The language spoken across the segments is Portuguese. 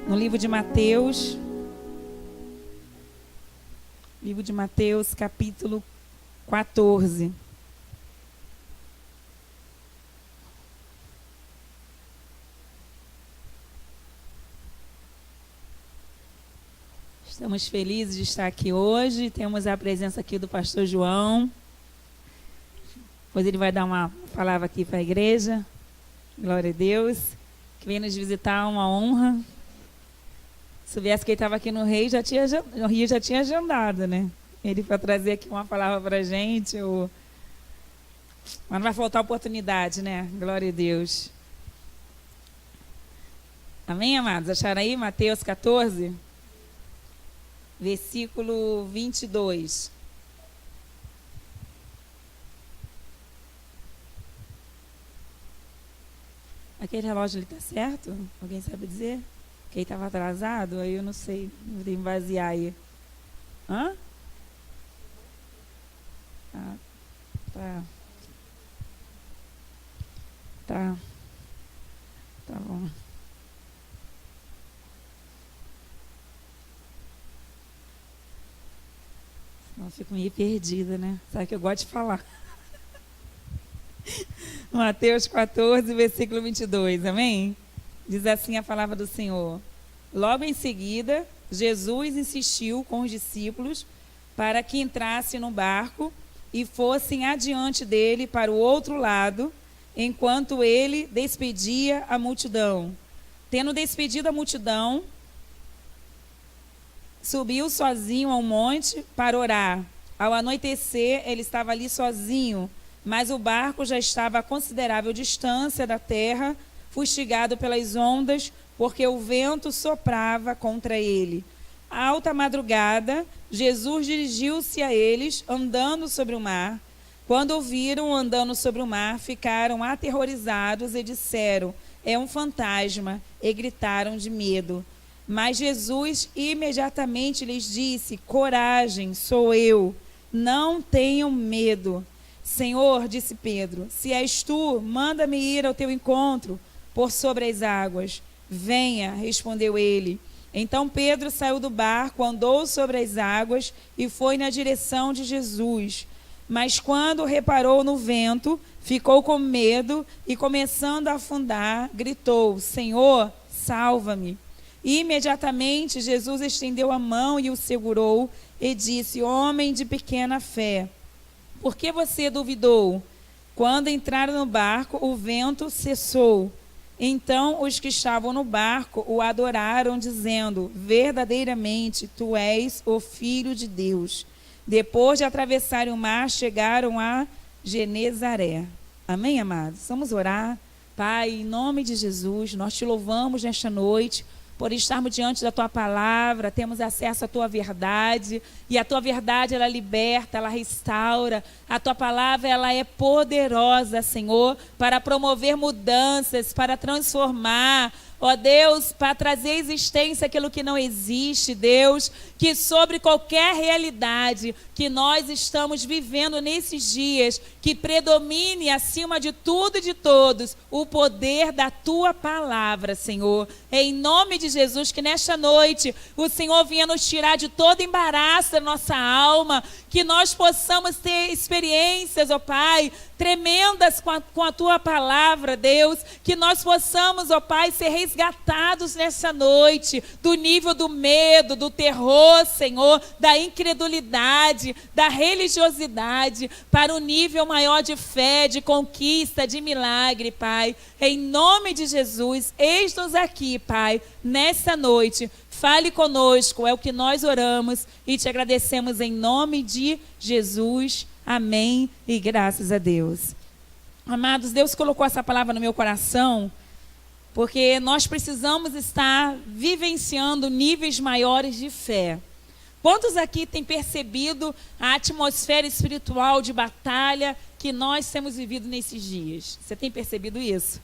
no livro de Mateus, capítulo 14. Estamos felizes de estar aqui hoje. Temos a presença aqui do pastor João. Depois ele vai dar uma palavra aqui para a igreja. Glória a Deus. Que vem nos visitar, uma honra. Se soubesse que ele estava aqui no Rio, já tinha agendado, né? Ele para trazer aqui uma palavra para a gente. Mas não vai faltar oportunidade, né? Glória a Deus. Amém, amados? Acharam aí? Mateus 14, versículo 22. Aquele relógio ali está certo? Alguém sabe dizer? Que ele estava atrasado? Aí eu não sei, vou ter que basear aí. Hã? Ah, tá. Tá bom. Senão eu fico meio perdida, né? Sabe que eu gosto de falar. Mateus 14, versículo 22, amém? Diz assim a palavra do Senhor. Logo em seguida, Jesus insistiu com os discípulos para que entrassem no barco e fossem adiante dele para o outro lado, enquanto ele despedia a multidão. Tendo despedido a multidão, subiu sozinho ao monte para orar. Ao anoitecer, ele estava ali sozinho, mas o barco já estava a considerável distância da terra, fustigado pelas ondas, porque o vento soprava contra ele. À alta madrugada, Jesus dirigiu-se a eles, andando sobre o mar. Quando o viram andando sobre o mar, ficaram aterrorizados e disseram: é um fantasma, e gritaram de medo. Mas Jesus imediatamente lhes disse: coragem, sou eu, não tenham medo. Senhor, disse Pedro, se és tu, manda-me ir ao teu encontro por sobre as águas. Venha, respondeu ele. Então Pedro saiu do barco, andou sobre as águas e foi na direção de Jesus. Mas quando reparou no vento, ficou com medo e, começando a afundar, gritou: Senhor, salva-me. Imediatamente Jesus estendeu a mão e o segurou e disse: homem de pequena fé, por que você duvidou? Quando entraram no barco, o vento cessou. Então os que estavam no barco o adoraram, dizendo: verdadeiramente, tu és o Filho de Deus. Depois de atravessarem o mar, chegaram a Genezaré. Amém, amados? Vamos orar. Pai, em nome de Jesus, nós te louvamos nesta noite por estarmos diante da tua palavra, temos acesso à tua verdade, e a tua verdade, ela liberta, ela restaura. A tua palavra, ela é poderosa, Senhor, para promover mudanças, para transformar, ó Deus, para trazer à existência aquilo que não existe, Deus, que sobre qualquer realidade que nós estamos vivendo nesses dias, que predomine acima de tudo e de todos o poder da tua palavra, Senhor. Em nome de Jesus, que nesta noite o Senhor venha nos tirar de todo embaraço da nossa alma, que nós possamos ter experiências, ó Pai, tremendas com a tua palavra, Deus, que nós possamos, ó Pai, ser resgatados nessa noite do nível do medo, do terror, Senhor, da incredulidade, da religiosidade, para um nível maior de fé, de conquista, de milagre, Pai. Em nome de Jesus, eis-nos aqui, Pai, nessa noite. Fale conosco, é o que nós oramos e te agradecemos em nome de Jesus. Amém e graças a Deus. Amados, Deus colocou essa palavra no meu coração porque nós precisamos estar vivenciando níveis maiores de fé. Quantos aqui têm percebido a atmosfera espiritual de batalha que nós temos vivido nesses dias? Você tem percebido isso?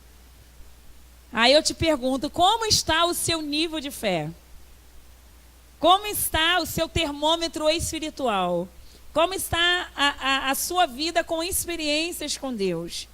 Aí eu te pergunto, como está o seu nível de fé? Como está o seu termômetro espiritual? Como está a sua vida com experiências com Deus?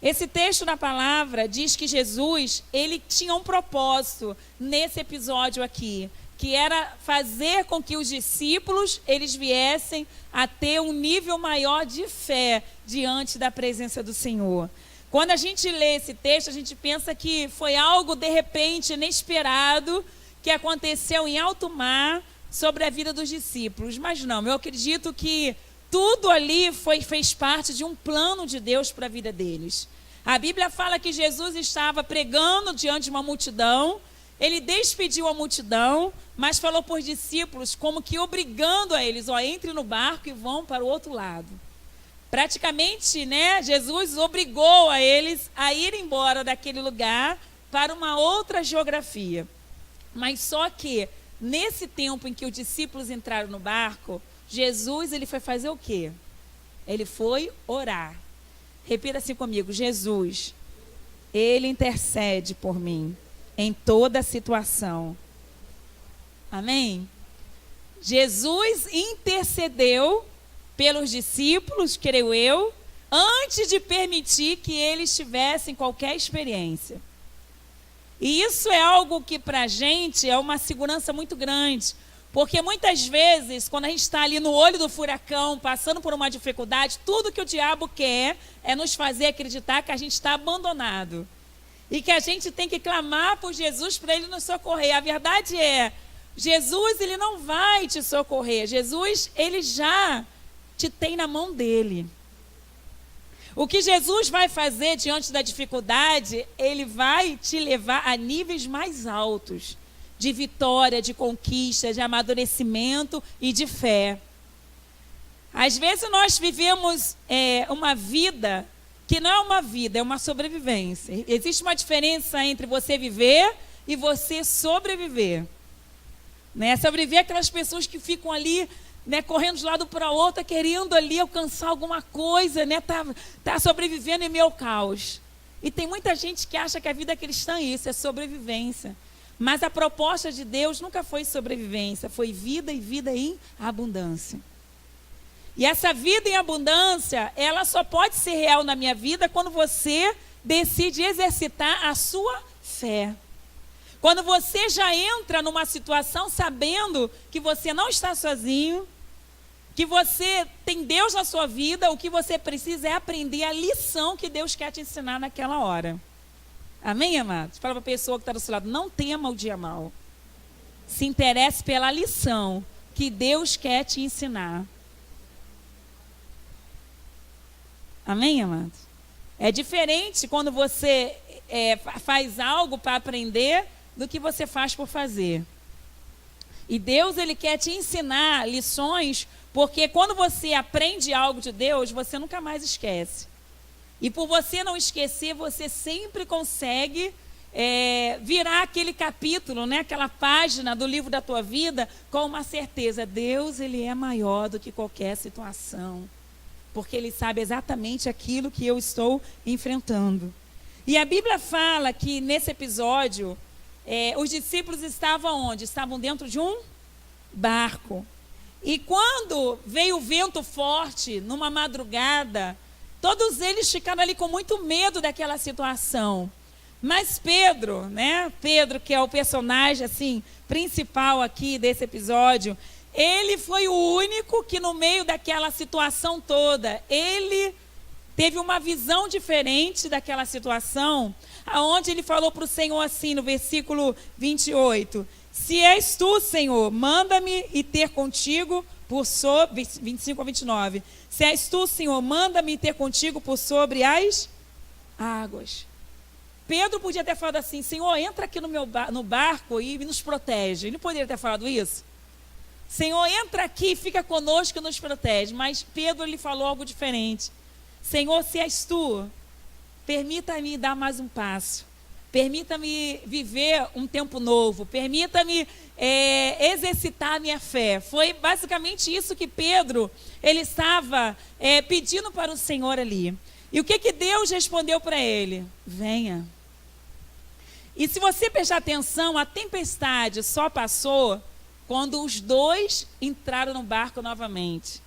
Esse texto da palavra diz que Jesus, ele tinha um propósito nesse episódio aqui, que era fazer com que os discípulos, eles viessem a ter um nível maior de fé diante da presença do Senhor. Quando a gente lê esse texto, a gente pensa que foi algo, de repente, inesperado, que aconteceu em alto mar sobre a vida dos discípulos. Mas não, eu acredito que tudo ali fez parte de um plano de Deus para a vida deles. A Bíblia fala que Jesus estava pregando diante de uma multidão, ele despediu a multidão, mas falou por discípulos como que obrigando a eles, entre no barco e vão para o outro lado. Praticamente, Jesus obrigou a eles a ir embora daquele lugar para uma outra geografia. Mas só que, nesse tempo em que os discípulos entraram no barco, Jesus, ele foi fazer o quê? Ele foi orar. Repita assim comigo: Jesus, ele intercede por mim em toda situação. Amém? Jesus intercedeu pelos discípulos, creio eu, antes de permitir que eles tivessem qualquer experiência. E isso é algo que para a gente é uma segurança muito grande, porque muitas vezes, quando a gente está ali no olho do furacão, passando por uma dificuldade, tudo que o diabo quer é nos fazer acreditar que a gente está abandonado. E que a gente tem que clamar por Jesus para ele nos socorrer. A verdade é, Jesus, ele não vai te socorrer. Jesus, ele já te tem na mão dele. O que Jesus vai fazer diante da dificuldade, ele vai te levar a níveis mais altos de vitória, de conquista, de amadurecimento e de fé. Às vezes nós vivemos uma vida que não é uma vida, é uma sobrevivência. Existe uma diferença entre você viver e você sobreviver. Sobreviver é aquelas pessoas que ficam ali, correndo de um lado para o outro, querendo ali alcançar alguma coisa, tá sobrevivendo em meio ao caos. E tem muita gente que acha que a vida cristã é isso, é sobrevivência. Mas a proposta de Deus nunca foi sobrevivência, foi vida e vida em abundância. E essa vida em abundância, ela só pode ser real na minha vida quando você decide exercitar a sua fé. Quando você já entra numa situação sabendo que você não está sozinho, que você tem Deus na sua vida, o que você precisa é aprender a lição que Deus quer te ensinar naquela hora. Amém, amados? Fala para a pessoa que está do seu lado, não tema o dia mau. Se interesse pela lição que Deus quer te ensinar. Amém, amados? É diferente quando você faz algo para aprender do que você faz por fazer. E Deus, ele quer te ensinar lições, porque quando você aprende algo de Deus, você nunca mais esquece. E por você não esquecer, você sempre consegue virar aquele capítulo, aquela página do livro da tua vida com uma certeza. Deus, ele é maior do que qualquer situação, porque ele sabe exatamente aquilo que eu estou enfrentando. E a Bíblia fala que nesse episódio, os discípulos estavam onde? Estavam dentro de um barco. E quando veio o vento forte, numa madrugada, todos eles ficaram ali com muito medo daquela situação. Mas Pedro, Pedro, que é o personagem assim, principal aqui desse episódio, ele foi o único que no meio daquela situação toda, ele teve uma visão diferente daquela situação, aonde ele falou para o Senhor assim, no versículo 28, se és tu, Senhor, manda-me ir ter contigo por sobre, 25 a 29, se és tu, Senhor, manda-me ir ter contigo por sobre as águas. Pedro podia ter falado assim, Senhor, entra aqui no barco e nos protege. Ele não poderia ter falado isso? Senhor, entra aqui e fica conosco e nos protege. Mas Pedro lhe falou algo diferente. Senhor, se és tu, permita-me dar mais um passo. Permita-me viver um tempo novo. Permita-me exercitar a minha fé. Foi basicamente isso que Pedro ele estava pedindo para o Senhor ali. E o que Deus respondeu para ele? Venha. E se você prestar atenção, a tempestade só passou quando os dois entraram no barco novamente.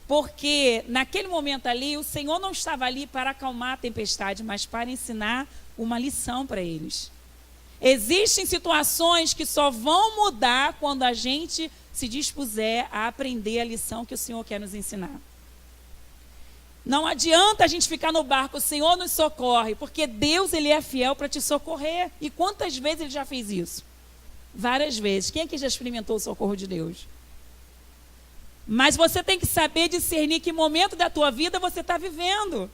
Porque naquele momento ali, o Senhor não estava ali para acalmar a tempestade, mas para ensinar uma lição para eles. Existem situações que só vão mudar quando a gente se dispuser a aprender a lição que o Senhor quer nos ensinar. Não adianta a gente ficar no barco, o Senhor nos socorre, porque Deus, Ele é fiel para te socorrer. E quantas vezes Ele já fez isso? Várias vezes. Quem aqui já experimentou o socorro de Deus? Mas você tem que saber discernir que momento da tua vida você está vivendo.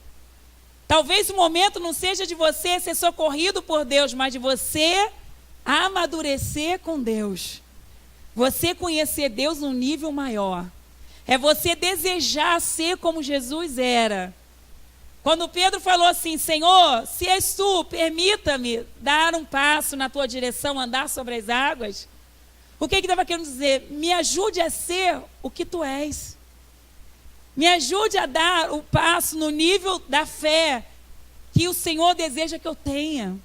Talvez o momento não seja de você ser socorrido por Deus, mas de você amadurecer com Deus. Você conhecer Deus num nível maior. É você desejar ser como Jesus era. Quando Pedro falou assim, Senhor, se és tu, permita-me dar um passo na tua direção, andar sobre as águas. O que ele estava querendo dizer? Me ajude a ser o que tu és. Me ajude a dar o passo no nível da fé que o Senhor deseja que eu tenha.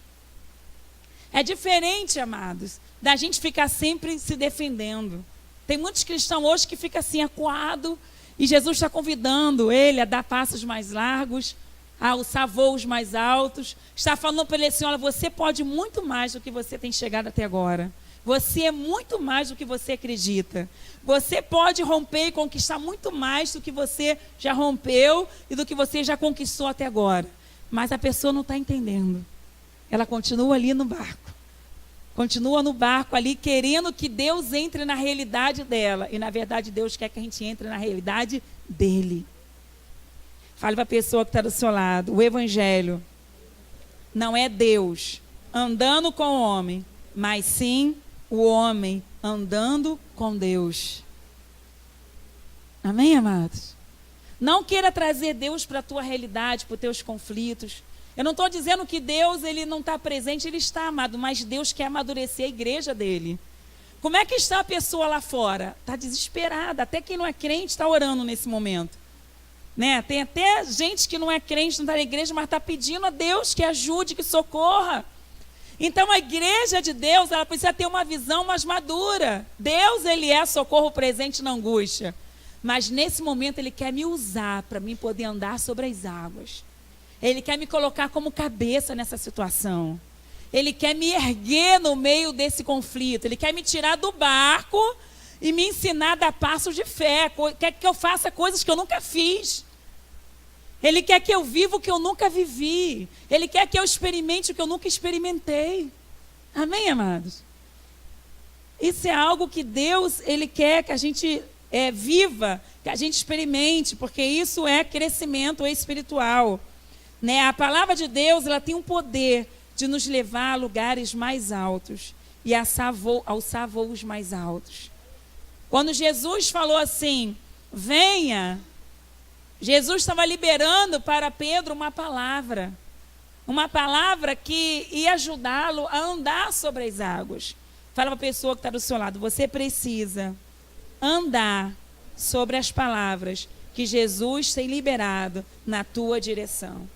É diferente, amados, da gente ficar sempre se defendendo. Tem muitos cristãos hoje que ficam assim, acuado, e Jesus está convidando ele a dar passos mais largos, a alçar voos mais altos. Está falando para ele assim, olha, você pode muito mais do que você tem chegado até agora. Você é muito mais do que você acredita. Você pode romper e conquistar muito mais do que você já rompeu e do que você já conquistou até agora. Mas a pessoa não está entendendo. Ela continua ali no barco. Continua no barco ali querendo que Deus entre na realidade dela. E na verdade Deus quer que a gente entre na realidade dele. Fale para a pessoa que está do seu lado. O evangelho não é Deus andando com o homem, mas sim o homem andando com Deus. Amém, amados? Não queira trazer Deus para a tua realidade, para os teus conflitos. Eu não estou dizendo que Deus ele não está presente, ele está, amado, mas Deus quer amadurecer a igreja dele. Como é que está a pessoa lá fora? Está desesperada, até quem não é crente está orando nesse momento. Né? Tem até gente que não é crente, não está na igreja, mas está pedindo a Deus que ajude, que socorra. Então a igreja de Deus, ela precisa ter uma visão mais madura. Deus, ele é socorro presente na angústia. Mas nesse momento ele quer me usar para mim poder andar sobre as águas. Ele quer me colocar como cabeça nessa situação. Ele quer me erguer no meio desse conflito. Ele quer me tirar do barco e me ensinar a dar passos de fé. Quer que eu faça coisas que eu nunca fiz. Ele quer que eu viva o que eu nunca vivi. Ele quer que eu experimente o que eu nunca experimentei. Amém, amados? Isso é algo que Deus, ele quer que a gente viva, que a gente experimente, porque isso é crescimento espiritual. Né? A palavra de Deus, ela tem um poder de nos levar a lugares mais altos e alçar voos mais altos. Quando Jesus falou assim, venha, Jesus estava liberando para Pedro uma palavra que ia ajudá-lo a andar sobre as águas. Fala para a pessoa que está do seu lado, você precisa andar sobre as palavras que Jesus tem liberado na tua direção.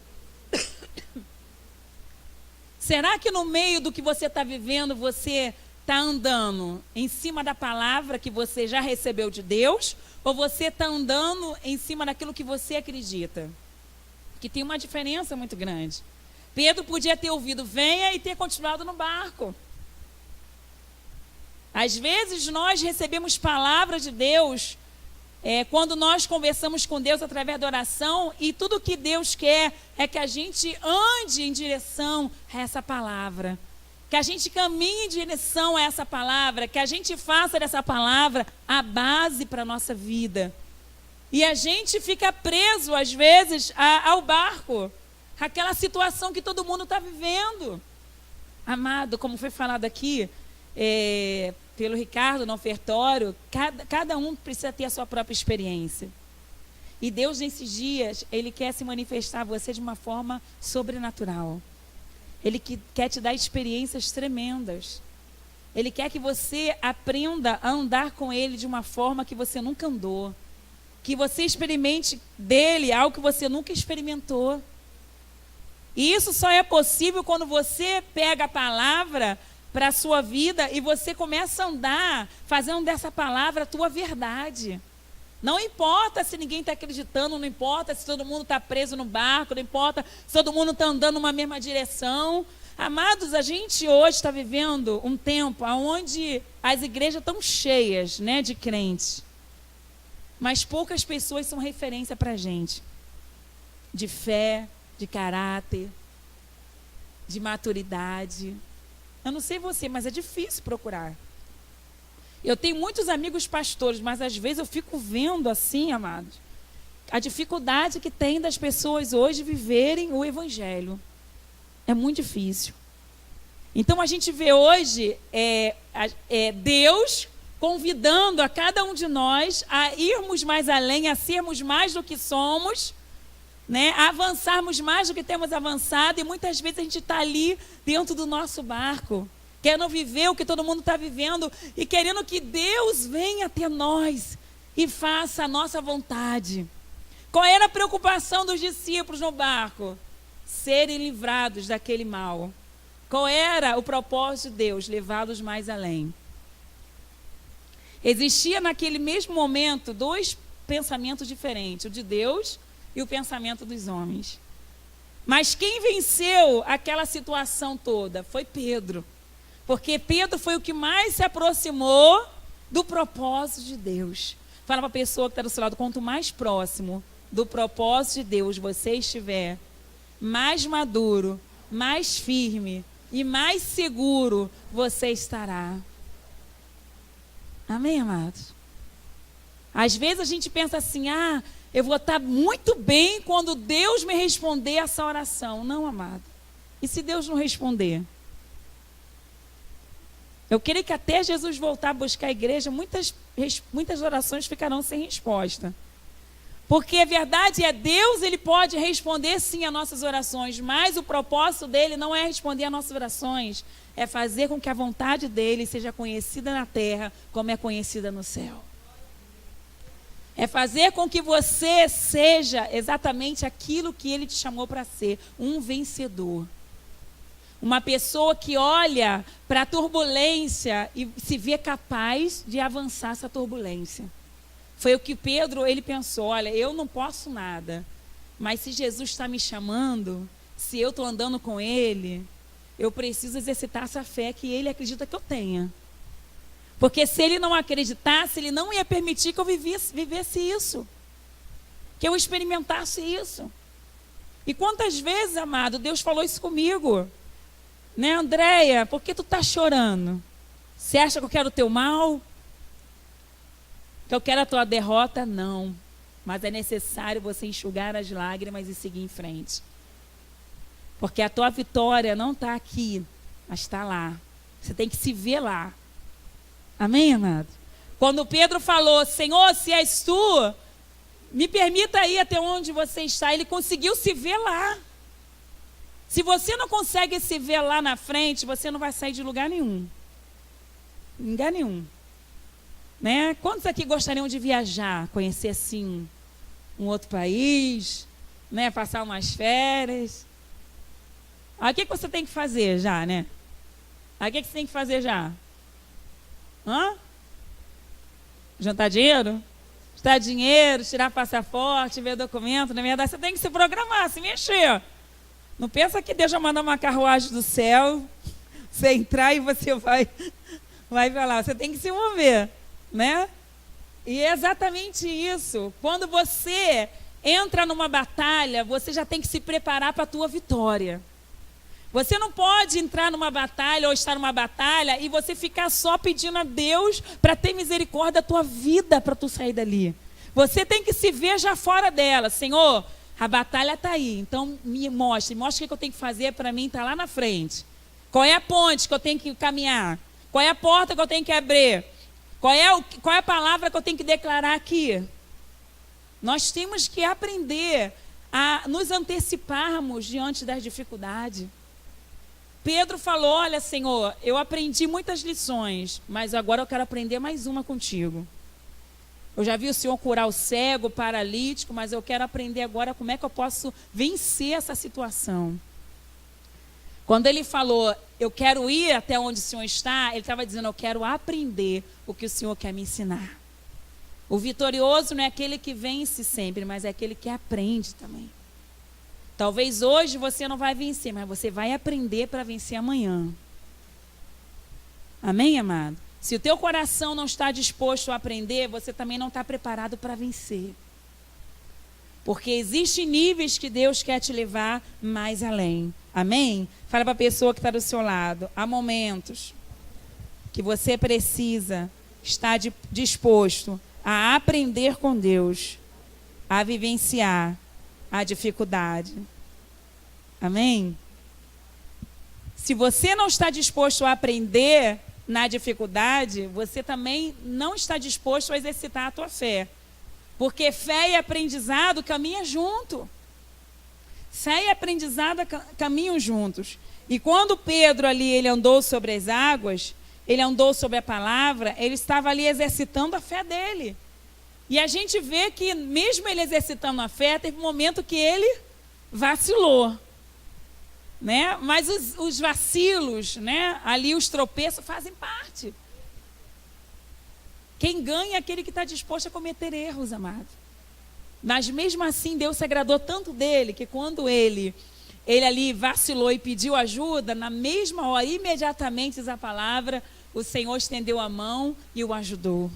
Será que no meio do que você está vivendo, você está andando em cima da palavra que você já recebeu de Deus? Ou você está andando em cima daquilo que você acredita? Que tem uma diferença muito grande. Pedro podia ter ouvido, venha, e ter continuado no barco. Às vezes nós recebemos palavras de Deus quando nós conversamos com Deus através da oração, e tudo que Deus quer é que a gente ande em direção a essa palavra, que a gente caminhe em direção a essa palavra, que a gente faça dessa palavra a base para a nossa vida. E a gente fica preso, às vezes, ao barco, aquela situação que todo mundo está vivendo. Amado, como foi falado aqui, pelo Ricardo no ofertório, cada um precisa ter a sua própria experiência. E Deus, nesses dias, ele quer se manifestar a você de uma forma sobrenatural. Ele quer te dar experiências tremendas. Ele quer que você aprenda a andar com ele de uma forma que você nunca andou. Que você experimente dele algo que você nunca experimentou. E isso só é possível quando você pega a palavra para a sua vida e você começa a andar fazendo dessa palavra a tua verdade. Não importa se ninguém está acreditando, não importa se todo mundo está preso no barco, não importa se todo mundo está andando numa mesma direção. Amados, a gente hoje está vivendo um tempo onde as igrejas estão cheias, né, de crentes. Mas poucas pessoas são referência para a gente. De fé, de caráter, de maturidade. Eu não sei você, mas é difícil procurar. Eu tenho muitos amigos pastores, mas às vezes eu fico vendo assim, amados, a dificuldade que tem das pessoas hoje viverem o evangelho. É muito difícil. Então a gente vê hoje Deus convidando a cada um de nós a irmos mais além, a sermos mais do que somos, né? A avançarmos mais do que temos avançado, e muitas vezes a gente está ali dentro do nosso barco, querendo viver o que todo mundo está vivendo e querendo que Deus venha até nós e faça a nossa vontade. Qual era a preocupação dos discípulos no barco? Serem livrados daquele mal. Qual era o propósito de Deus? Levá-los mais além. Existia naquele mesmo momento dois pensamentos diferentes, o de Deus e o pensamento dos homens. Mas quem venceu aquela situação toda foi Pedro. Porque Pedro foi o que mais se aproximou do propósito de Deus. Fala para a pessoa que está do seu lado, quanto mais próximo do propósito de Deus você estiver, mais maduro, mais firme e mais seguro você estará. Amém, amados? Às vezes a gente pensa assim, eu vou estar muito bem quando Deus me responder essa oração. Não, amado. E se Deus não responder? Eu creio que até Jesus voltar a buscar a igreja, muitas orações ficarão sem resposta. Porque a verdade é, Deus, ele pode responder sim a nossas orações, mas o propósito dele não é responder a nossas orações, é fazer com que a vontade dele seja conhecida na terra como é conhecida no céu. É fazer com que você seja exatamente aquilo que ele te chamou para ser, um vencedor. Uma pessoa que olha para a turbulência e se vê capaz de avançar essa turbulência. Foi o que Pedro, ele pensou, olha, eu não posso nada, mas se Jesus está me chamando, se eu estou andando com ele, eu preciso exercitar essa fé que ele acredita que eu tenha. Porque se ele não acreditasse, ele não ia permitir que eu vivesse isso, que eu experimentasse isso. E quantas vezes, amado, Deus falou isso comigo? Né, Andréia, por que tu está chorando? Você acha que eu quero o teu mal? Que eu quero a tua derrota? Não. Mas é necessário você enxugar as lágrimas e seguir em frente. Porque a tua vitória não está aqui, mas está lá. Você tem que se ver lá. Amém, amado? Quando Pedro falou, Senhor, se és tu, me permita ir até onde você está. Ele conseguiu se ver lá. Se você não consegue se ver lá na frente, você não vai sair de lugar nenhum. Lugar nenhum. Né? Quantos aqui gostariam de viajar, conhecer assim um outro país, né? Passar umas férias? O que você tem que fazer já, né? O que você tem que fazer já? Juntar dinheiro? Juntar dinheiro, tirar passaporte, ver documento. Na verdade, você tem que se programar, se mexer. Não pensa que Deus vai mandar uma carruagem do céu, você entrar e você vai para lá. Você tem que se mover, né? E é exatamente isso. Quando você entra numa batalha, você já tem que se preparar para a tua vitória. Você não pode entrar numa batalha ou estar numa batalha e você ficar só pedindo a Deus para ter misericórdia da tua vida para tu sair dali. Você tem que se ver já fora dela. Senhor, a batalha está aí, então me mostre o que eu tenho que fazer para mim estar lá na frente. Qual é a ponte que eu tenho que caminhar? Qual é a porta que eu tenho que abrir? Qual é a palavra que eu tenho que declarar aqui? Nós temos que aprender a nos anteciparmos diante das dificuldades. Pedro falou, olha, Senhor, eu aprendi muitas lições, mas agora eu quero aprender mais uma contigo. Eu já vi o Senhor curar o cego, o paralítico, mas eu quero aprender agora como é que eu posso vencer essa situação. Quando ele falou, eu quero ir até onde o Senhor está, ele estava dizendo, eu quero aprender o que o Senhor quer me ensinar. O vitorioso não é aquele que vence sempre, mas é aquele que aprende também. Talvez hoje você não vai vencer, mas você vai aprender para vencer amanhã. Amém, amado? Se o teu coração não está disposto a aprender, você também não está preparado para vencer. Porque existem níveis que Deus quer te levar mais além. Amém? Fala para a pessoa que está do seu lado. Há momentos que você precisa estar disposto a aprender com Deus, a vivenciar a dificuldade. Amém? Se você não está disposto a aprender na dificuldade, você também não está disposto a exercitar a tua fé. Porque fé e aprendizado caminham junto. Fé e aprendizado caminham juntos. E quando Pedro ali, ele andou sobre as águas, ele andou sobre a palavra, ele estava ali exercitando a fé dele. E a gente vê que mesmo ele exercitando a fé, teve um momento que ele vacilou. Né? Mas os vacilos, né? Ali os tropeços fazem parte. Quem ganha é aquele que está disposto a cometer erros, amado. Mas mesmo assim, Deus se agradou tanto dele, que quando ele ali vacilou e pediu ajuda, na mesma hora, imediatamente, diz a palavra, o Senhor estendeu a mão e o ajudou.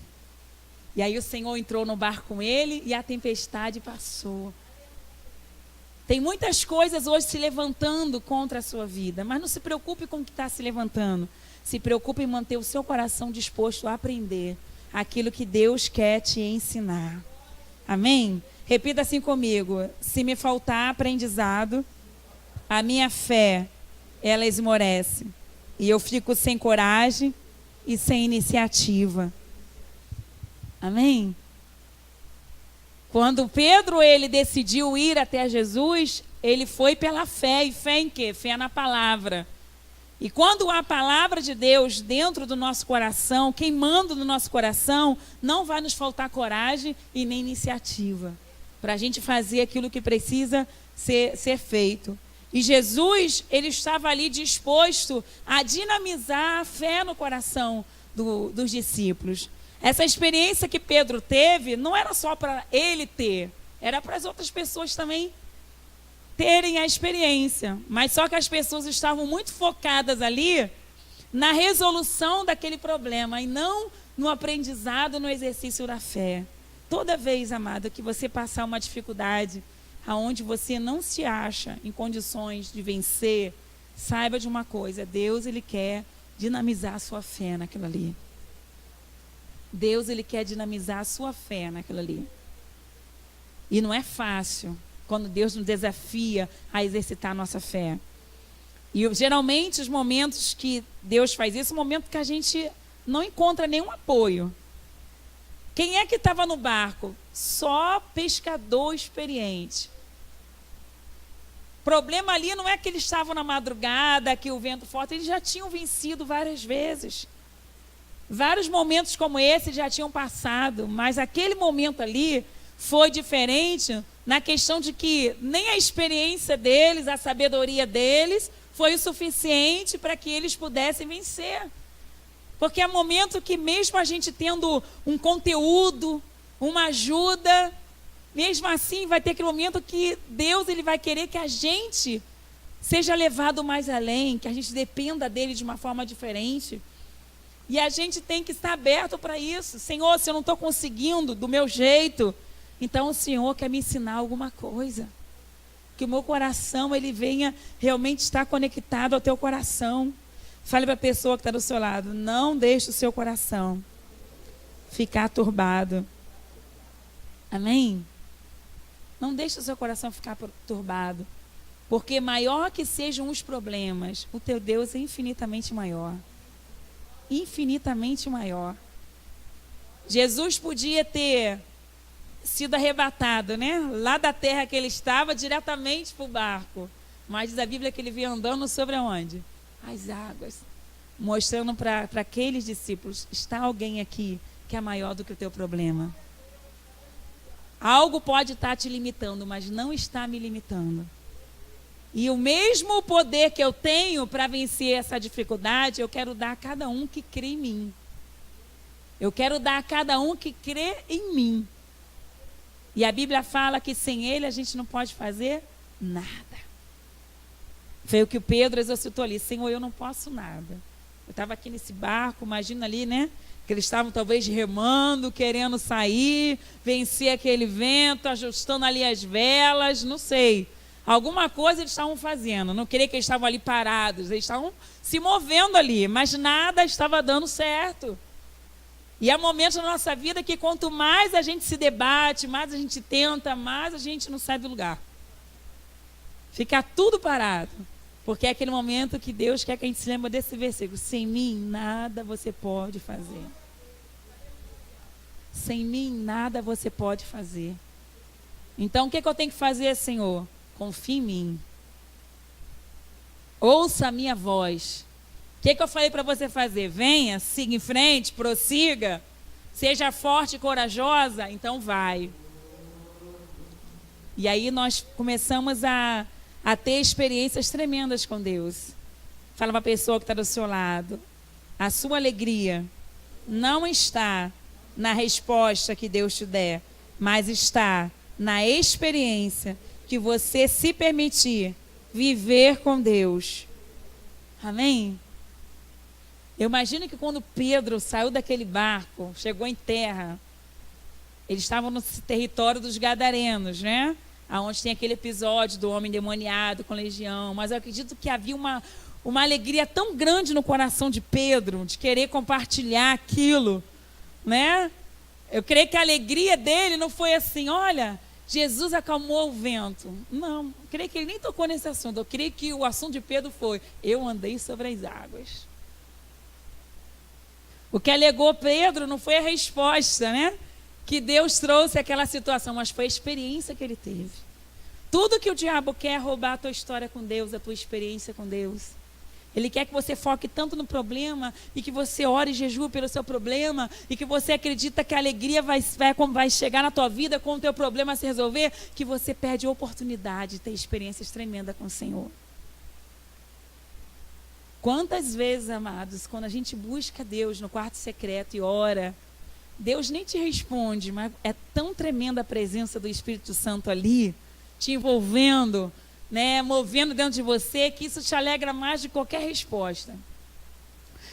E aí o Senhor entrou no barco com ele e a tempestade passou. Tem muitas coisas hoje se levantando contra a sua vida, mas não se preocupe com o que está se levantando. Se preocupe em manter o seu coração disposto a aprender aquilo que Deus quer te ensinar. Amém? Repita assim comigo. Se me faltar aprendizado, a minha fé, ela esmorece. E eu fico sem coragem e sem iniciativa. Amém? Quando Pedro, ele decidiu ir até Jesus, ele foi pela fé. E fé em quê? Fé na palavra. E quando há a palavra de Deus dentro do nosso coração, queimando no nosso coração, não vai nos faltar coragem e nem iniciativa para a gente fazer aquilo que precisa ser feito. E Jesus, ele estava ali disposto a dinamizar a fé no coração dos discípulos. Essa experiência que Pedro teve não era só para ele ter, era para as outras pessoas também terem a experiência. Mas só que as pessoas estavam muito focadas ali na resolução daquele problema e não no aprendizado, no exercício da fé. Toda vez, amado, que você passar uma dificuldade aonde você não se acha em condições de vencer, saiba de uma coisa: Deus, ele quer dinamizar a sua fé naquilo ali. Deus, ele quer dinamizar a sua fé naquilo ali. E não é fácil quando Deus nos desafia a exercitar a nossa fé. E geralmente os momentos que Deus faz isso, é um momento que a gente não encontra nenhum apoio. Quem é que estava no barco? Só pescador experiente. O problema ali não é que eles estavam na madrugada, que o vento forte, eles já tinham vencido várias vezes. Vários momentos como esse já tinham passado, mas aquele momento ali foi diferente na questão de que nem a experiência deles, a sabedoria deles, foi o suficiente para que eles pudessem vencer. Porque é momento que mesmo a gente tendo um conteúdo, uma ajuda, mesmo assim vai ter aquele momento que Deus, ele vai querer que a gente seja levado mais além, que a gente dependa dele de uma forma diferente. E a gente tem que estar aberto para isso. Senhor, se eu não estou conseguindo do meu jeito, então o Senhor quer me ensinar alguma coisa. Que o meu coração, ele venha realmente estar conectado ao teu coração. Fale para a pessoa que está do seu lado: não deixe o seu coração ficar turbado. Amém? Não deixe o seu coração ficar turbado. Porque maior que sejam os problemas, o teu Deus é infinitamente maior. Infinitamente maior. Jesus podia ter sido arrebatado, né? Lá da terra que ele estava, diretamente para o barco. Mas diz a Bíblia que ele vinha andando sobre onde? As águas. Mostrando para aqueles discípulos: está alguém aqui que é maior do que o teu problema. Algo pode estar te limitando, mas não está me limitando. E o mesmo poder que eu tenho para vencer essa dificuldade, eu quero dar a cada um que crê em mim. Eu quero dar a cada um que crê em mim. E a Bíblia fala que sem ele a gente não pode fazer nada. Foi o que o Pedro exercitou ali. Senhor, eu não posso nada. Eu estava aqui nesse barco, imagina ali, né? Que eles estavam talvez remando, querendo sair, vencer aquele vento, ajustando ali as velas, não sei. Alguma coisa eles estavam fazendo. Não queria que eles estavam ali parados. Eles estavam se movendo ali, mas nada estava dando certo. E há momentos na nossa vida que quanto mais a gente se debate, mais a gente tenta, mais a gente não sai do lugar. Fica tudo parado. Porque é aquele momento que Deus quer que a gente se lembre desse versículo. Sem mim, nada você pode fazer. Sem mim, nada você pode fazer. Então, o que eu tenho que fazer, Senhor? Confie em mim. Ouça a minha voz. O que eu falei para você fazer? Venha, siga em frente, prossiga. Seja forte e corajosa. Então, vai. E aí nós começamos a ter experiências tremendas com Deus. Fala para a pessoa que está do seu lado. A sua alegria não está na resposta que Deus te der, mas está na experiência que você se permitir viver com Deus. Amém? Eu imagino que quando Pedro saiu daquele barco, chegou em terra, eles estavam no território dos Gadarenos, né? Onde tem aquele episódio do homem endemoniado com legião. Mas eu acredito que havia uma alegria tão grande no coração de Pedro, de querer compartilhar aquilo, né? Eu creio que a alegria dele não foi assim, olha, Jesus acalmou o vento. Não, eu creio que ele nem tocou nesse assunto. Eu creio que o assunto de Pedro foi, eu andei sobre as águas. O que alegou Pedro não foi a resposta, né? Que Deus trouxe aquela situação, mas foi a experiência que ele teve. Tudo que o diabo quer é roubar a tua história com Deus, a tua experiência com Deus. Ele quer que você foque tanto no problema e que você ore e jejue pelo seu problema e que você acredita que a alegria vai chegar na tua vida com o teu problema se resolver, que você perde a oportunidade de ter experiências tremendas com o Senhor. Quantas vezes, amados, quando a gente busca Deus no quarto secreto e ora, Deus nem te responde, mas é tão tremenda a presença do Espírito Santo ali, te envolvendo, né, movendo dentro de você, que isso te alegra mais de qualquer resposta.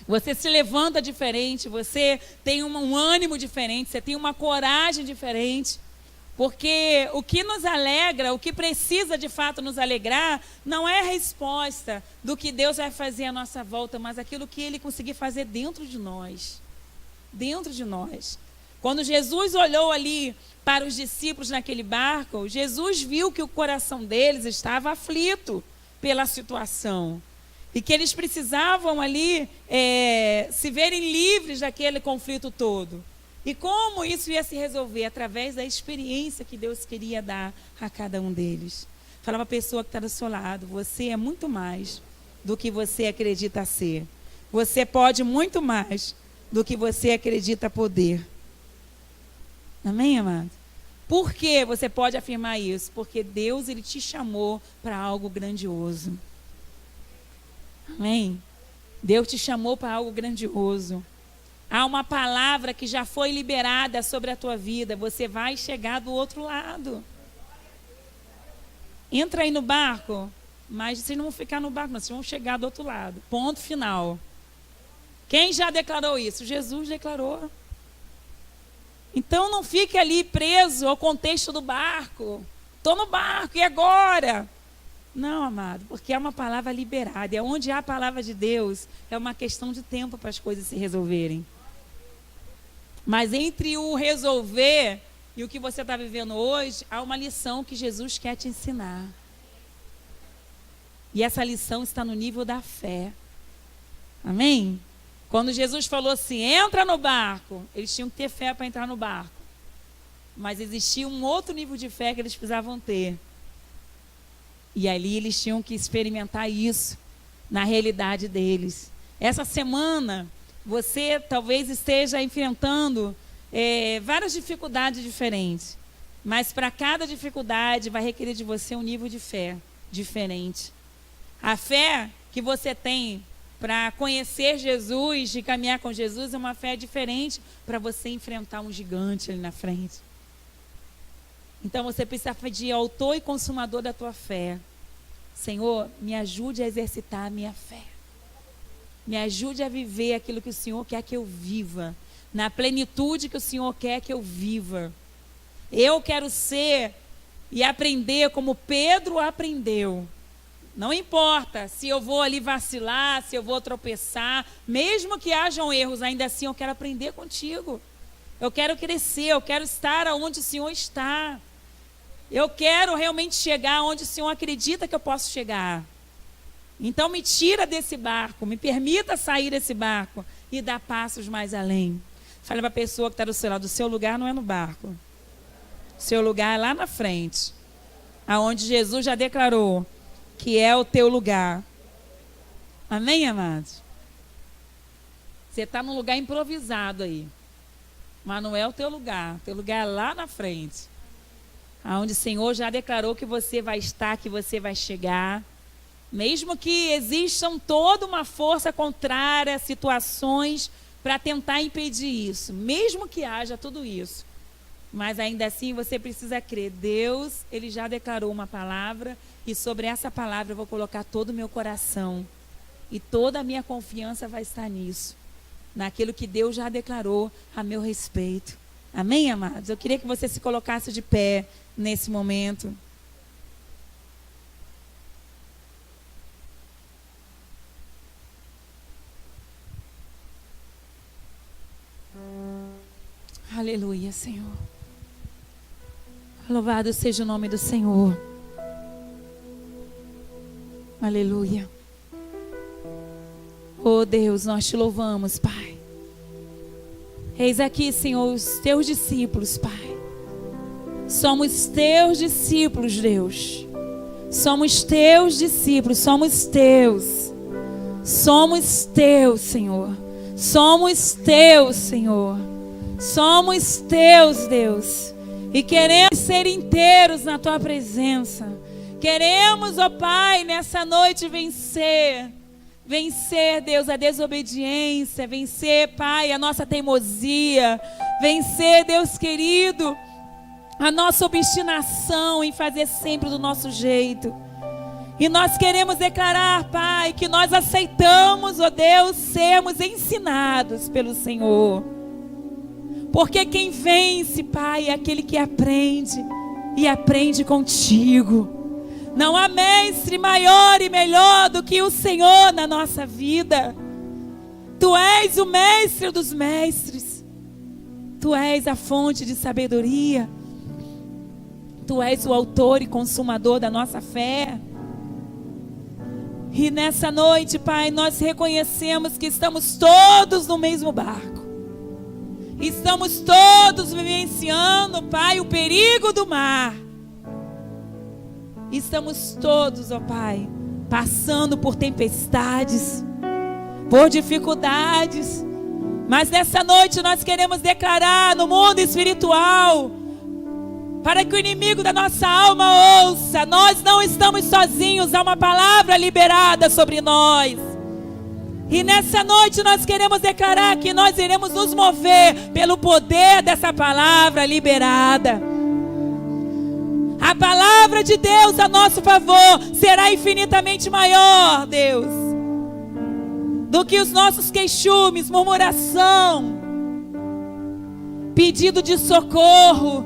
Você se levanta diferente, você tem um ânimo diferente, você tem uma coragem diferente, porque o que nos alegra, o que precisa de fato nos alegrar, não é a resposta do que Deus vai fazer à nossa volta, mas aquilo que Ele conseguir fazer dentro de nós. Dentro de nós. Quando Jesus olhou ali para os discípulos naquele barco, Jesus viu que o coração deles estava aflito pela situação e que eles precisavam ali se verem livres daquele conflito todo. E como isso ia se resolver? Através da experiência que Deus queria dar a cada um deles. Fala para a pessoa que está do seu lado, você é muito mais do que você acredita ser. Você pode muito mais do que você acredita poder. Amém, amado? Por que você pode afirmar isso? Porque Deus, Ele te chamou para algo grandioso. Amém? Deus te chamou para algo grandioso. Há uma palavra que já foi liberada sobre a tua vida. Você vai chegar do outro lado. Entra aí no barco, mas vocês não vão ficar no barco, não. Vocês vão chegar do outro lado. Ponto final. Quem já declarou isso? Jesus declarou. Então não fique ali preso ao contexto do barco. Estou no barco, e agora? Não, amado, porque é uma palavra liberada. E onde há a palavra de Deus, é uma questão de tempo para as coisas se resolverem. Mas entre o resolver e o que você está vivendo hoje, há uma lição que Jesus quer te ensinar. E essa lição está no nível da fé. Amém? Quando Jesus falou assim, entra no barco, eles tinham que ter fé para entrar no barco. Mas existia um outro nível de fé que eles precisavam ter. E ali eles tinham que experimentar isso na realidade deles. Essa semana, você talvez esteja enfrentando várias dificuldades diferentes. Mas para cada dificuldade vai requerer de você um nível de fé diferente. A fé que você tem para conhecer Jesus, de caminhar com Jesus, é uma fé diferente para você enfrentar um gigante ali na frente. Então você precisa pedir ao autor e consumador da tua fé. Senhor, me ajude a exercitar a minha fé. Me ajude a viver aquilo que o Senhor quer que eu viva, na plenitude que o Senhor quer que eu viva. Eu quero ser e aprender como Pedro aprendeu. Não importa se eu vou ali vacilar, se eu vou tropeçar, mesmo que hajam erros, ainda assim eu quero aprender contigo. Eu quero crescer, eu quero estar onde o Senhor está. Eu quero realmente chegar onde o Senhor acredita que eu posso chegar. Então me tira desse barco, me permita sair desse barco e dar passos mais além. Fale para a pessoa que está do seu lado, o seu lugar não é no barco. O seu lugar é lá na frente, aonde Jesus já declarou que é o teu lugar. Amém, amados? Você está num lugar improvisado aí, mas não é o teu lugar. O teu lugar é lá na frente, aonde o Senhor já declarou que você vai estar, que você vai chegar. Mesmo que existam toda uma força contrária, situações para tentar impedir isso. Mesmo que haja tudo isso. Mas ainda assim você precisa crer. Deus, Ele já declarou uma palavra e sobre essa palavra eu vou colocar todo o meu coração. E toda a minha confiança vai estar nisso. Naquilo que Deus já declarou a meu respeito. Amém, amados? Eu queria que você se colocasse de pé nesse momento. Aleluia, Senhor. Louvado seja o nome do Senhor. Aleluia. Oh Deus, nós te louvamos, Pai. Eis aqui, Senhor, os teus discípulos, Pai. Somos teus discípulos, Deus. Somos teus discípulos, somos teus. Somos teus, Senhor. Somos teus, Senhor. Somos teus, Deus. E queremos ser inteiros na tua presença. Queremos, ó Pai, nessa noite vencer. Vencer, Deus, a desobediência. Vencer, Pai, a nossa teimosia. Vencer, Deus querido, a nossa obstinação em fazer sempre do nosso jeito. E nós queremos declarar, Pai, que nós aceitamos, ó Deus, sermos ensinados pelo Senhor. Porque quem vence, Pai, é aquele que aprende e aprende contigo. Não há mestre maior e melhor do que o Senhor na nossa vida. Tu és o mestre dos mestres. Tu és a fonte de sabedoria. Tu és o autor e consumador da nossa fé. E nessa noite, Pai, nós reconhecemos que estamos todos no mesmo barco. Estamos todos vivenciando, Pai, o perigo do mar. Estamos todos, ó Pai, passando por tempestades, por dificuldades. Mas nessa noite nós queremos declarar no mundo espiritual, para que o inimigo da nossa alma ouça: nós não estamos sozinhos, há uma palavra liberada sobre nós. E nessa noite nós queremos declarar que nós iremos nos mover pelo poder dessa palavra liberada. A palavra de Deus a nosso favor será infinitamente maior, Deus, do que os nossos queixumes, murmuração, pedido de socorro.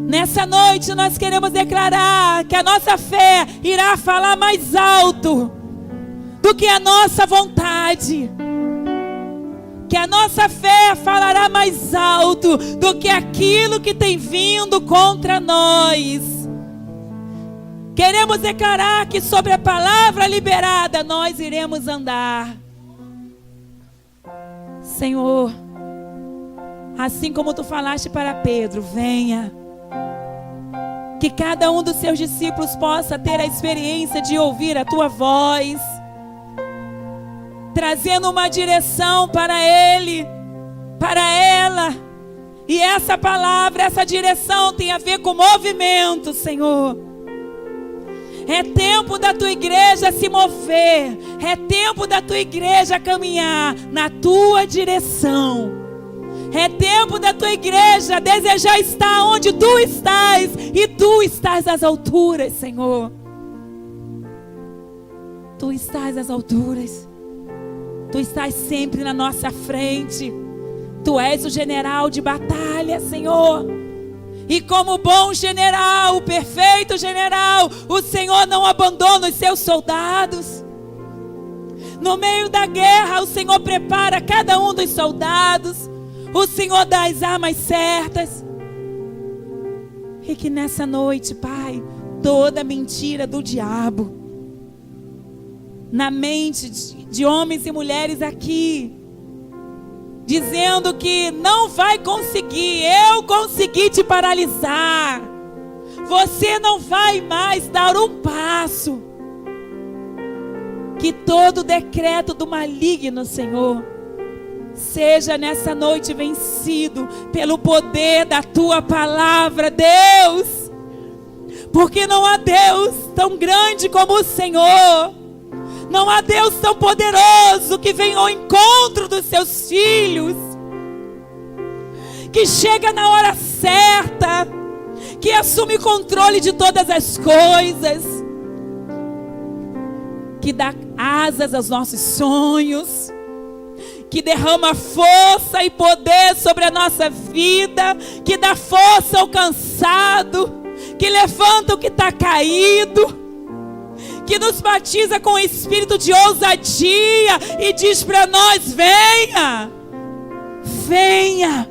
Nessa noite nós queremos declarar que a nossa fé irá falar mais alto do que a nossa vontade. Que a nossa fé falará mais alto do que aquilo que tem vindo contra nós. Queremos declarar que sobre a palavra liberada nós iremos andar. Senhor, assim como tu falaste para Pedro, venha. Que cada um dos seus discípulos possa ter a experiência de ouvir a tua voz, trazendo uma direção para ele, para ela. E essa palavra, essa direção tem a ver com movimento, Senhor. É tempo da tua igreja se mover. É tempo da tua igreja caminhar na tua direção. É tempo da tua igreja desejar estar onde tu estás. E tu estás às alturas, Senhor. Tu estás às alturas. Tu estás sempre na nossa frente. Tu és o general de batalha, Senhor. E como bom general, o perfeito general, o Senhor não abandona os seus soldados. No meio da guerra, o Senhor prepara cada um dos soldados. O Senhor dá as armas certas. E que nessa noite, Pai, toda mentira do diabo na mente de homens e mulheres aqui, dizendo que não vai conseguir, eu consegui te paralisar, você não vai mais dar um passo. Que todo decreto do maligno, Senhor, seja nessa noite vencido pelo poder da tua palavra, Deus. Porque não há Deus tão grande como o Senhor. Não há Deus tão poderoso que vem ao encontro dos seus filhos, que chega na hora certa, que assume controle de todas as coisas, que dá asas aos nossos sonhos, que derrama força e poder sobre a nossa vida, que dá força ao cansado, que levanta o que está caído, que nos batiza com o espírito de ousadia e diz para nós: venha, venha,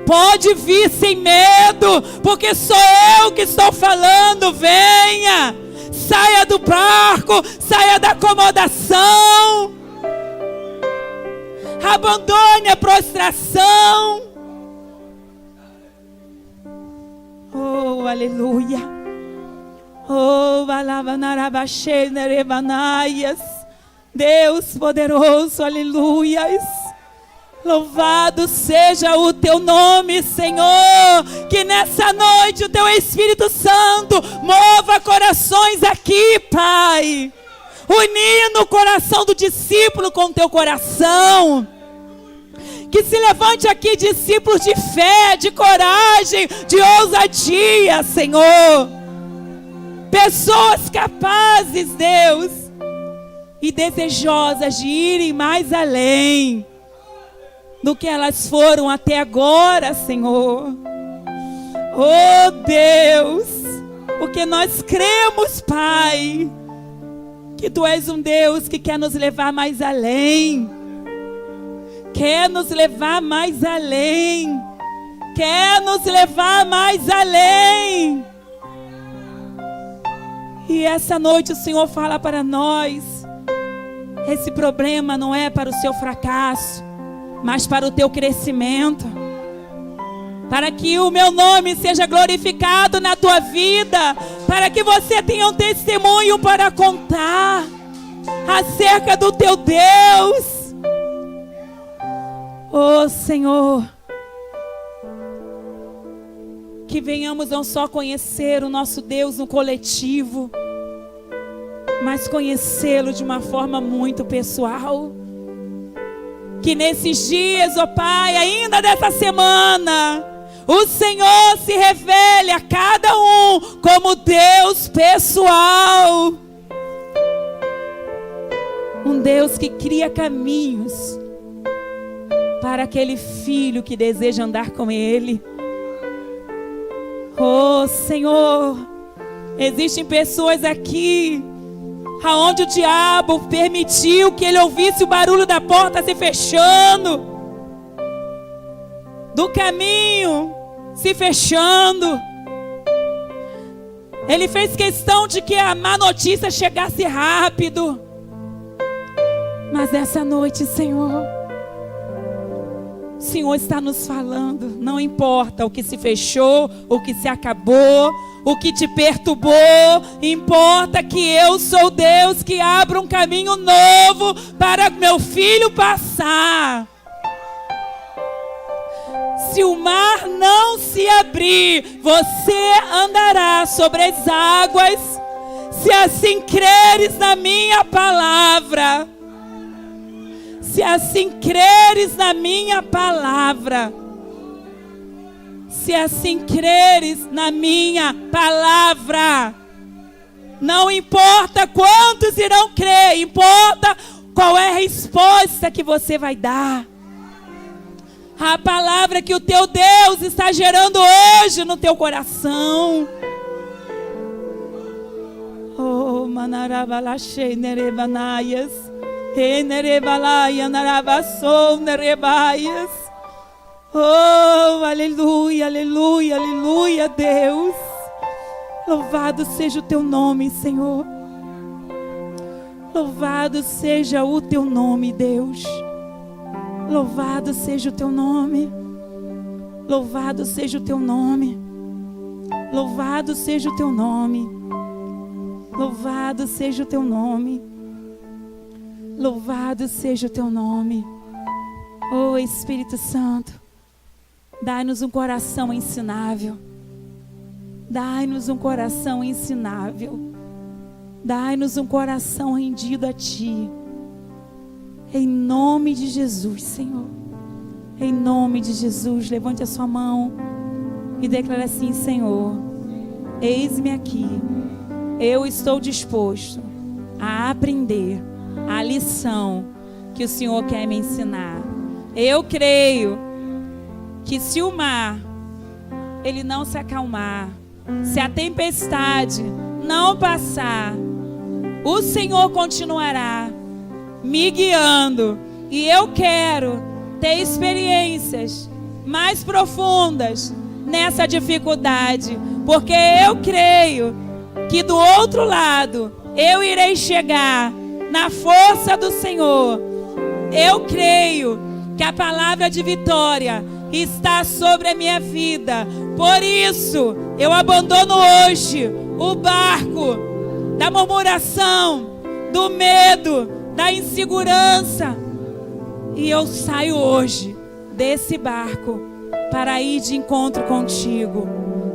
pode vir sem medo, porque sou eu que estou falando. Venha, saia do barco, saia da acomodação, abandone a prostração. Oh, aleluia. Oh, Deus poderoso, aleluias. Louvado seja o teu nome, Senhor. Que nessa noite o teu Espírito Santo mova corações aqui, Pai, unindo o coração do discípulo com o teu coração. Que se levante aqui discípulos de fé, de coragem, de ousadia, Senhor. Pessoas capazes, Deus, e desejosas de irem mais além do que elas foram até agora, Senhor. Oh Deus, porque nós cremos, Pai, que Tu és um Deus que quer nos levar mais além. Quer nos levar mais além. Quer nos levar mais além. E essa noite o Senhor fala para nós: esse problema não é para o seu fracasso, mas para o teu crescimento. Para que o meu nome seja glorificado na tua vida. Para que você tenha um testemunho para contar acerca do teu Deus. Oh Senhor, que venhamos não só conhecer o nosso Deus no coletivo, mas conhecê-lo de uma forma muito pessoal. Que nesses dias, ó Pai, ainda dessa semana, o Senhor se revele a cada um como Deus pessoal. Um Deus que cria caminhos para aquele filho que deseja andar com Ele. Oh Senhor, existem pessoas aqui aonde o diabo permitiu que ele ouvisse o barulho da porta se fechando, do caminho se fechando. Ele fez questão de que a má notícia chegasse rápido. Mas essa noite, Senhor, o Senhor está nos falando. Não importa o que se fechou, o que se acabou, o que te perturbou. Importa que eu sou Deus que abra um caminho novo para meu filho passar. Se o mar não se abrir, você andará sobre as águas. Se assim creres na minha palavra, se assim creres na minha palavra, se assim creres na minha palavra, não importa quantos irão crer, importa qual é a resposta que você vai dar. A palavra que o teu Deus está gerando hoje no teu coração. Oh, manarabalachei nerebanaias, nerebalaya narabassou nerebaias. Oh, aleluia, aleluia, aleluia, Deus. Louvado seja o teu nome, Senhor. Louvado seja o teu nome, Deus. Louvado seja o teu nome. Louvado seja o teu nome. Louvado seja o teu nome. Louvado seja o teu nome. Louvado seja o teu nome. Oh, Espírito Santo, dai-nos um coração ensinável. Dai-nos um coração ensinável. Dai-nos um coração rendido a Ti. Em nome de Jesus, Senhor. Em nome de Jesus, levante a sua mão e declare assim: Senhor, eis-me aqui. Eu estou disposto a aprender a lição que o Senhor quer me ensinar. Eu creio que se o mar ele não se acalmar, se a tempestade não passar, o Senhor continuará me guiando. E eu quero ter experiências mais profundas nessa dificuldade, porque eu creio que do outro lado eu irei chegar na força do Senhor. Eu creio que a palavra de vitória está sobre a minha vida. Por isso, eu abandono hoje o barco da murmuração, do medo, da insegurança. E eu saio hoje desse barco para ir de encontro contigo.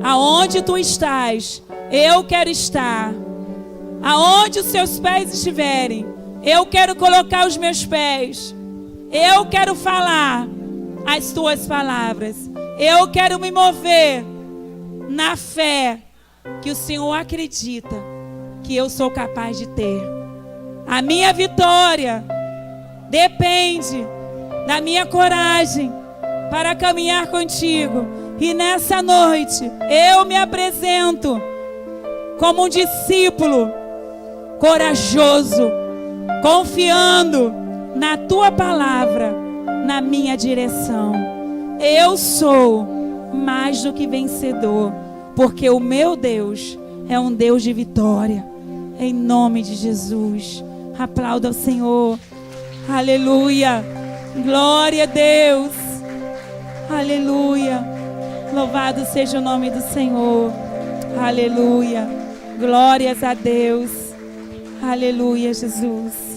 Aonde tu estás, eu quero estar. Aonde os seus pés estiverem, eu quero colocar os meus pés. Eu quero falar as tuas palavras. Eu quero me mover na fé que o Senhor acredita que eu sou capaz de ter. A minha vitória depende da minha coragem para caminhar contigo. E nessa noite eu me apresento como um discípulo corajoso, confiando na tua palavra, na minha direção. Eu sou mais do que vencedor, porque o meu Deus é um Deus de vitória. Em nome de Jesus, aplauda o Senhor. Aleluia, glória a Deus. Aleluia, louvado seja o nome do Senhor. Aleluia, glórias a Deus. Aleluia, Jesus.